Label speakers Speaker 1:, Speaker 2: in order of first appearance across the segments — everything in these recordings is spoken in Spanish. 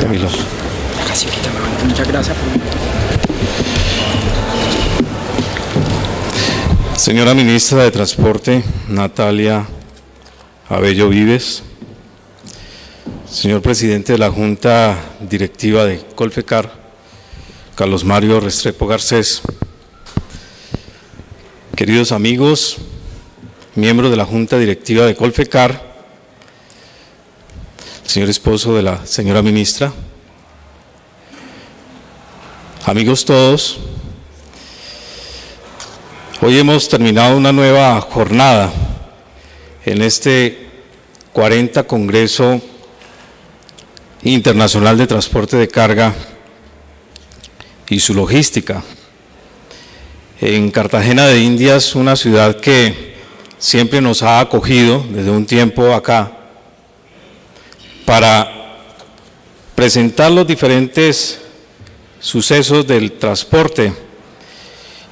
Speaker 1: Camilo.
Speaker 2: Muchas gracias.
Speaker 1: Señora Ministra de Transporte, Natalia Abello Vives. Señor Presidente de la Junta Directiva de Colfecar, Carlos Mario Restrepo Garcés. Queridos amigos, miembros de la Junta Directiva de Colfecar, señor esposo de la señora Ministra, amigos todos, hoy hemos terminado una nueva jornada en este 40 Congreso Internacional de Transporte de Carga y su logística. En Cartagena de Indias, una ciudad que siempre nos ha acogido desde un tiempo acá para presentar los diferentes sucesos del transporte,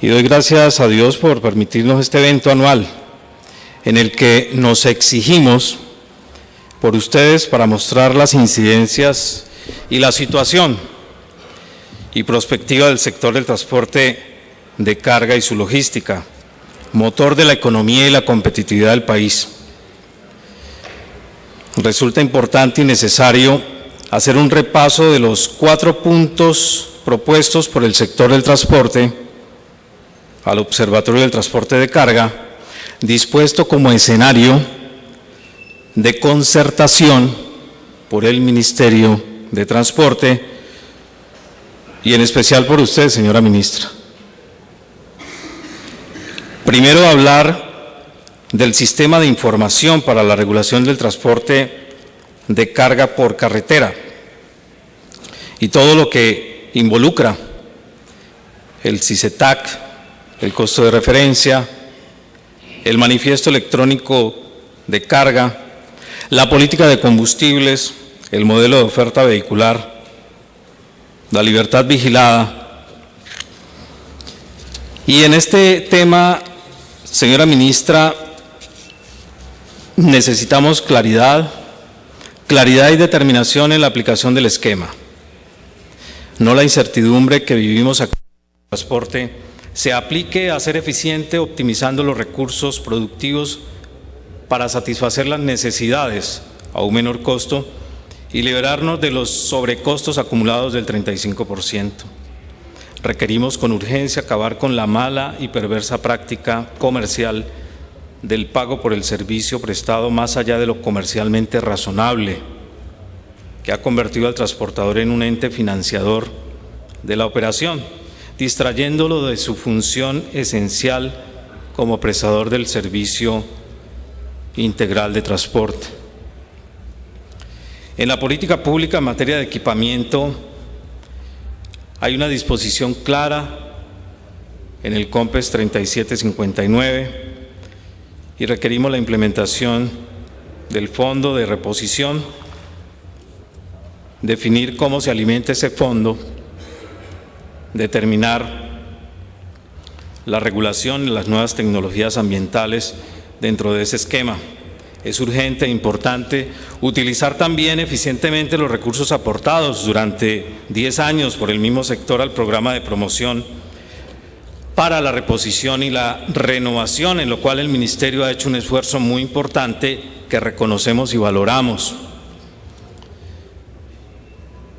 Speaker 1: y doy gracias a Dios por permitirnos este evento anual en el que nos exigimos por ustedes para mostrar las incidencias y la situación y perspectiva del sector del transporte de carga y su logística, motor de la economía y la competitividad del país. Resulta importante y necesario hacer un repaso de los 4 puntos propuestos por el sector del transporte al Observatorio del Transporte de Carga, dispuesto como escenario de concertación por el Ministerio de Transporte y en especial por usted, señora Ministra. Primero, hablar del sistema de información para la regulación del transporte de carga por carretera y todo lo que involucra el SICETAC, el costo de referencia, el manifiesto electrónico de carga, la política de combustibles, el modelo de oferta vehicular, la libertad vigilada. Y en este tema, señora Ministra, necesitamos claridad y determinación en la aplicación del esquema. No la incertidumbre que vivimos acá en el transporte se aplique a ser eficiente optimizando los recursos productivos para satisfacer las necesidades a un menor costo y liberarnos de los sobrecostos acumulados del 35%. Requerimos con urgencia acabar con la mala y perversa práctica comercial del pago por el servicio prestado más allá de lo comercialmente razonable, que ha convertido al transportador en un ente financiador de la operación, distrayéndolo de su función esencial como prestador del servicio integral de transporte. En la política pública en materia de equipamiento hay una disposición clara en el COMPES 3759 y requerimos la implementación del fondo de reposición, definir cómo se alimenta ese fondo, determinar la regulación de las nuevas tecnologías ambientales dentro de ese esquema. Es urgente e importante utilizar también eficientemente los recursos aportados durante 10 años por el mismo sector al programa de promoción para la reposición y la renovación, en lo cual el Ministerio ha hecho un esfuerzo muy importante que reconocemos y valoramos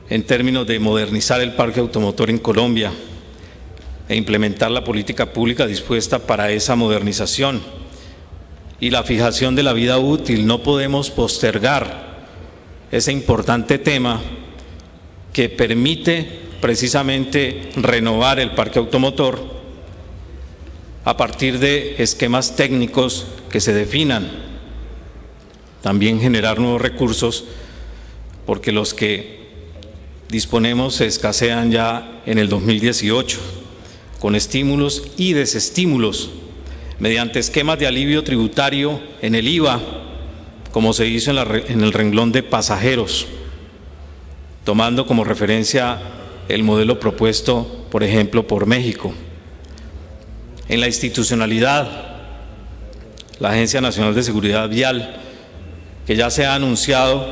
Speaker 1: en términos de modernizar el parque automotor en Colombia e implementar la política pública dispuesta para esa modernización y la fijación de la vida útil. No podemos postergar ese importante tema que permite precisamente renovar el parque automotor a partir de esquemas técnicos que se definan. También generar nuevos recursos, porque los que disponemos se escasean ya en el 2018, con estímulos y desestímulos, mediante esquemas de alivio tributario en el IVA, como se hizo en el renglón de pasajeros, tomando como referencia el modelo propuesto, por ejemplo, por México. En la institucionalidad, la Agencia Nacional de Seguridad Vial, que ya se ha anunciado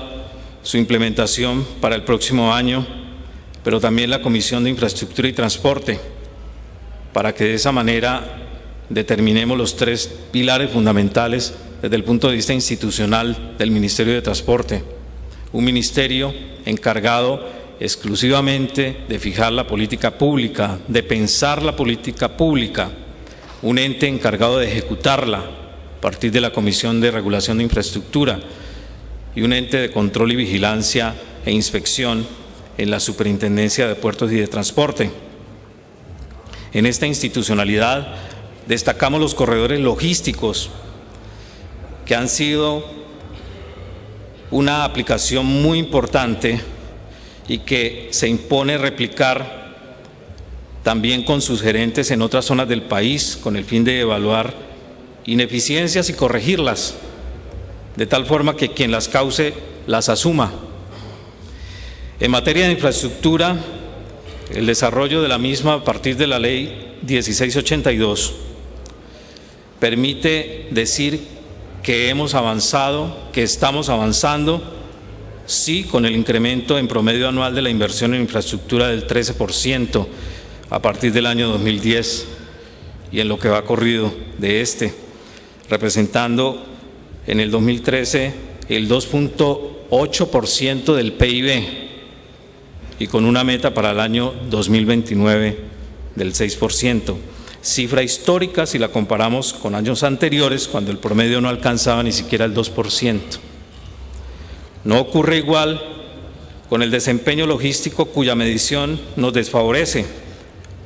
Speaker 1: su implementación para el próximo año, pero también la Comisión de Infraestructura y Transporte, para que de esa manera determinemos los tres pilares fundamentales desde el punto de vista institucional del Ministerio de Transporte. Un ministerio encargado exclusivamente de fijar la política pública, de pensar la política pública, un ente encargado de ejecutarla a partir de la Comisión de Regulación de Infraestructura y un ente de control y vigilancia e inspección en la Superintendencia de Puertos y de Transporte. En esta institucionalidad destacamos los corredores logísticos, que han sido una aplicación muy importante y que se impone replicar también con sus gerentes en otras zonas del país, con el fin de evaluar ineficiencias y corregirlas, de tal forma que quien las cause las asuma. En materia de infraestructura, el desarrollo de la misma a partir de la Ley 1682 permite decir que hemos avanzado, que estamos avanzando, sí, con el incremento en promedio anual de la inversión en infraestructura del 13% a partir del año 2010 y en lo que va corrido de representando en el 2013 el 2.8% del PIB y con una meta para el año 2029 del 6%. Cifra histórica si la comparamos con años anteriores, cuando el promedio no alcanzaba ni siquiera el 2%. No ocurre igual con el desempeño logístico, cuya medición nos desfavorece.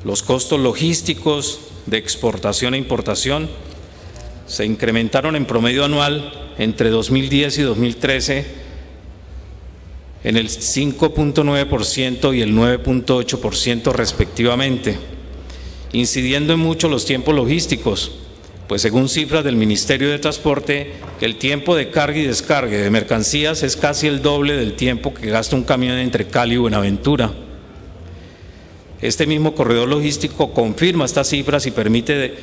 Speaker 1: Los costos logísticos de exportación e importación se incrementaron en promedio anual entre 2010 y 2013 en el 5.9% y el 9.8% respectivamente, incidiendo en mucho los tiempos logísticos, pues según cifras del Ministerio de Transporte, el tiempo de carga y descarga de mercancías es casi el doble del tiempo que gasta un camión entre Cali y Buenaventura. Este mismo corredor logístico confirma estas cifras y permite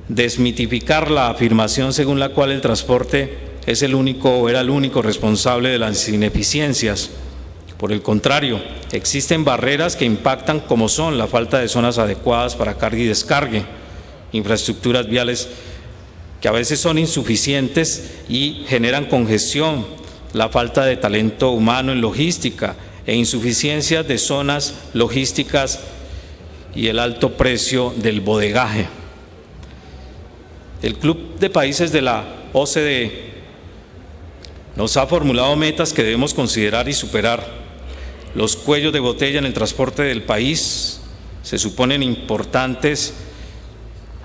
Speaker 1: desmitificar la afirmación según la cual el transporte es el único o era el único responsable de las ineficiencias. Por el contrario, existen barreras que impactan, como son la falta de zonas adecuadas para carga y descargue, infraestructuras viales que a veces son insuficientes y generan congestión, la falta de talento humano en logística e insuficiencias de zonas logísticas y el alto precio del bodegaje. El Club de Países de la OCDE nos ha formulado metas que debemos considerar y superar. Los cuellos de botella en el transporte del país se suponen importantes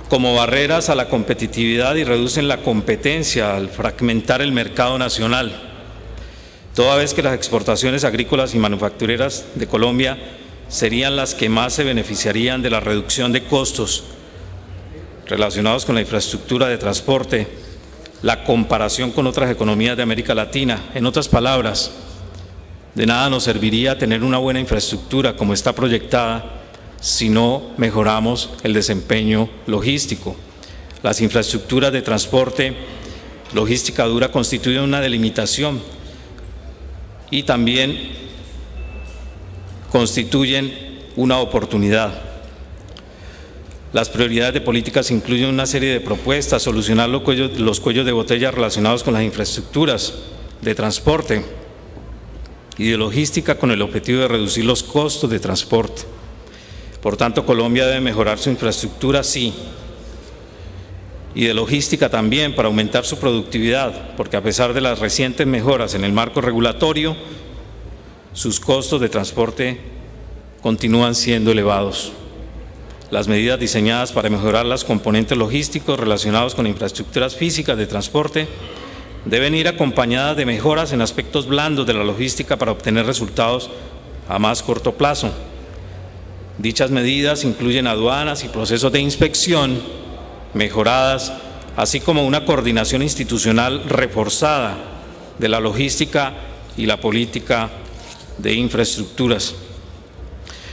Speaker 1: como barreras a la competitividad y reducen la competencia al fragmentar el mercado nacional, toda vez que las exportaciones agrícolas y manufactureras de Colombia serían las que más se beneficiarían de la reducción de costos relacionados con la infraestructura de transporte, la comparación con otras economías de América Latina. En otras palabras, de nada nos serviría tener una buena infraestructura como está proyectada si no mejoramos el desempeño logístico. Las infraestructuras de transporte, logística dura, constituyen una delimitación y también constituyen una oportunidad. Las prioridades de políticas incluyen una serie de propuestas: solucionar los cuellos de botella relacionados con las infraestructuras de transporte y de logística con el objetivo de reducir los costos de transporte. Por tanto, Colombia debe mejorar su infraestructura, sí, y de logística también, para aumentar su productividad, porque a pesar de las recientes mejoras en el marco regulatorio, sus costos de transporte continúan siendo elevados. Las medidas diseñadas para mejorar los componentes logísticos relacionados con infraestructuras físicas de transporte deben ir acompañadas de mejoras en aspectos blandos de la logística para obtener resultados a más corto plazo. Dichas medidas incluyen aduanas y procesos de inspección mejoradas, así como una coordinación institucional reforzada de la logística y la política de infraestructuras.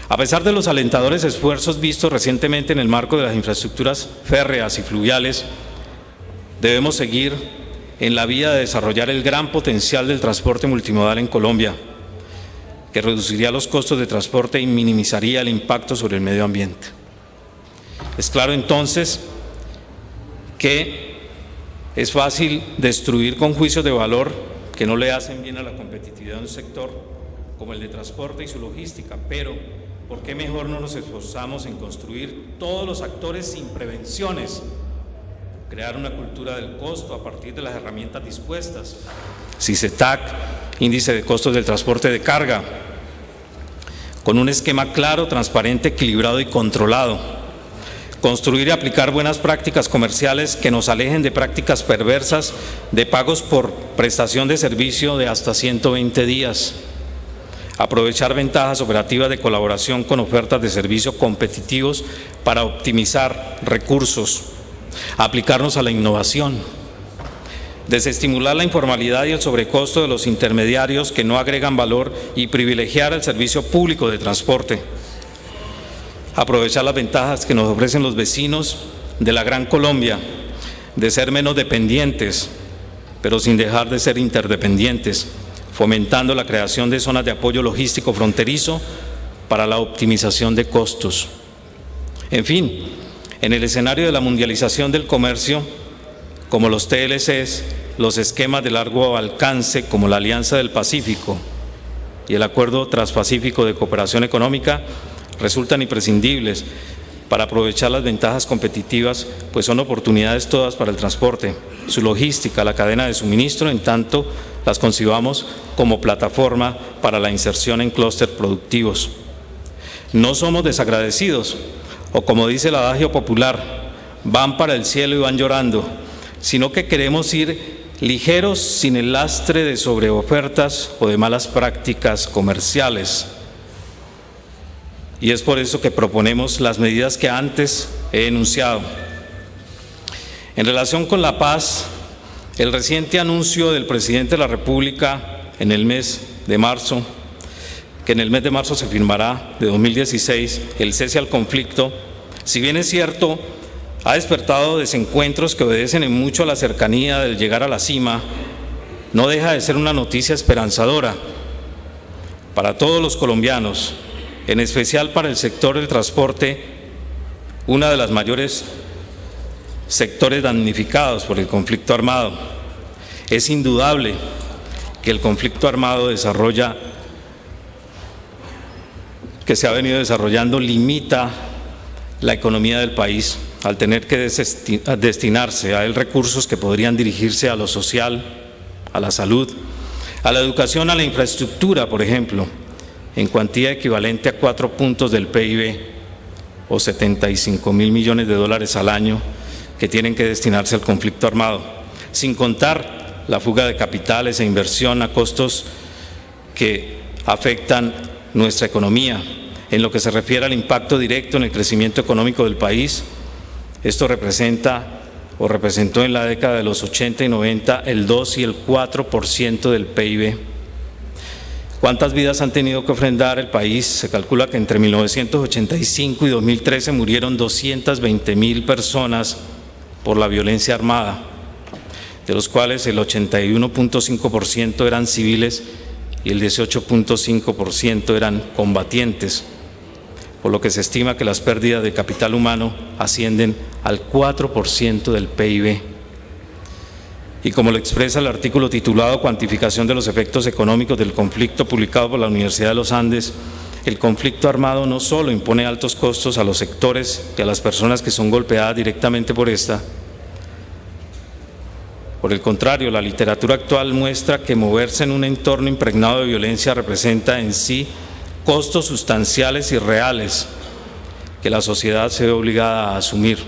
Speaker 1: A pesar de los alentadores esfuerzos vistos recientemente en el marco de las infraestructuras férreas y fluviales, debemos seguir en la vía de desarrollar el gran potencial del transporte multimodal en Colombia, que reduciría los costos de transporte y minimizaría el impacto sobre el medio ambiente. Es claro entonces que es fácil destruir con juicios de valor que no le hacen bien a la competitividad de un sector como el de transporte y su logística, pero ¿por qué mejor no nos esforzamos en construir todos los actores sin prevenciones? Crear una cultura del costo a partir de las herramientas dispuestas, SICETAC, índice de costos del transporte de carga, con un esquema claro, transparente, equilibrado y controlado. Construir y aplicar buenas prácticas comerciales que nos alejen de prácticas perversas de pagos por prestación de servicio de hasta 120 días. Aprovechar ventajas operativas de colaboración con ofertas de servicio competitivos para optimizar recursos. Aplicarnos a la innovación. Desestimular la informalidad y el sobrecosto de los intermediarios que no agregan valor y privilegiar el servicio público de transporte. Aprovechar las ventajas que nos ofrecen los vecinos de la Gran Colombia, de ser menos dependientes, pero sin dejar de ser interdependientes, fomentando la creación de zonas de apoyo logístico fronterizo para la optimización de costos. En fin, en el escenario de la mundialización del comercio, como los TLCs, los esquemas de largo alcance como la Alianza del Pacífico y el Acuerdo Transpacífico de Cooperación Económica, resultan imprescindibles para aprovechar las ventajas competitivas, pues son oportunidades todas para el transporte, su logística, la cadena de suministro, en tanto las concibamos como plataforma para la inserción en clústeres productivos. No somos desagradecidos, o como dice el adagio popular, van para el cielo y van llorando, sino que queremos ir ligeros sin el lastre de sobreofertas o de malas prácticas comerciales. Y es por eso que proponemos las medidas que antes he enunciado. En relación con la paz, el reciente anuncio del presidente de la República en el mes de marzo, que en el mes de marzo se firmará de 2016 el cese al conflicto, si bien es cierto, ha despertado desencuentros que obedecen en mucho a la cercanía del llegar a la cima, no deja de ser una noticia esperanzadora para todos los colombianos, en especial para el sector del transporte, una de las mayores sectores damnificados por el conflicto armado. Es indudable que el conflicto armado que se ha venido desarrollando limita la economía del país al tener que destinarse a él recursos que podrían dirigirse a lo social, a la salud, a la educación, a la infraestructura, por ejemplo, en cuantía equivalente a 4 puntos del PIB o 75.000 millones de dólares al año que tienen que destinarse al conflicto armado, sin contar la fuga de capitales e inversión a costos que afectan nuestra economía. En lo que se refiere al impacto directo en el crecimiento económico del país, esto representó en la década de los 80 y 90 el 2 y el 4% del PIB. ¿Cuántas vidas han tenido que ofrendar el país? Se calcula que entre 1985 y 2013 murieron 220.000 personas por la violencia armada, de los cuales el 81.5% eran civiles y el 18.5% eran combatientes, por lo que se estima que las pérdidas de capital humano ascienden al 4% del PIB. Y como lo expresa el artículo titulado Cuantificación de los efectos económicos del conflicto, publicado por la Universidad de los Andes, el conflicto armado no solo impone altos costos a los sectores y a las personas que son golpeadas directamente por esta. Por el contrario, la literatura actual muestra que moverse en un entorno impregnado de violencia representa en sí costos sustanciales y reales que la sociedad se ve obligada a asumir,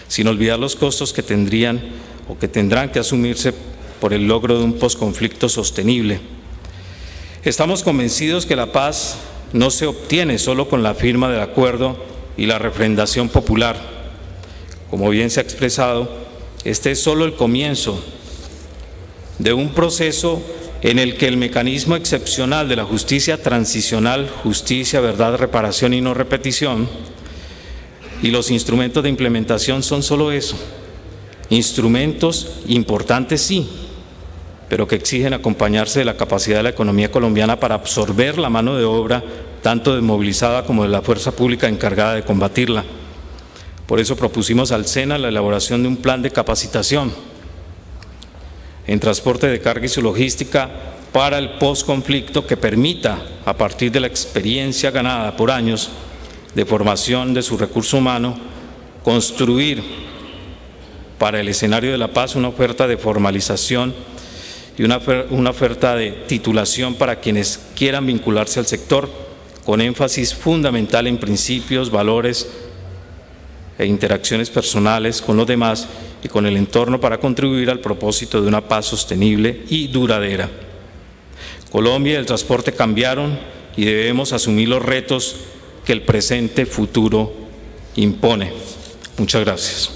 Speaker 1: sin olvidar los costos que tendrán que asumirse por el logro de un posconflicto sostenible. Estamos convencidos que la paz no se obtiene solo con la firma del acuerdo y la refrendación popular. Como bien se ha expresado, este es solo el comienzo de un proceso en el que el mecanismo excepcional de la justicia transicional, justicia, verdad, reparación y no repetición, y los instrumentos de implementación son solo eso, instrumentos importantes sí, pero que exigen acompañarse de la capacidad de la economía colombiana para absorber la mano de obra, tanto desmovilizada como de la fuerza pública encargada de combatirla. Por eso propusimos al SENA la elaboración de un plan de capacitación en transporte de carga y su logística para el posconflicto que permita, a partir de la experiencia ganada por años de formación de su recurso humano, construir para el escenario de la paz una oferta de formalización y una oferta de titulación para quienes quieran vincularse al sector, con énfasis fundamental en principios, valores e interacciones personales con los demás y con el entorno para contribuir al propósito de una paz sostenible y duradera. Colombia y el transporte cambiaron y debemos asumir los retos que el presente futuro impone. Muchas gracias.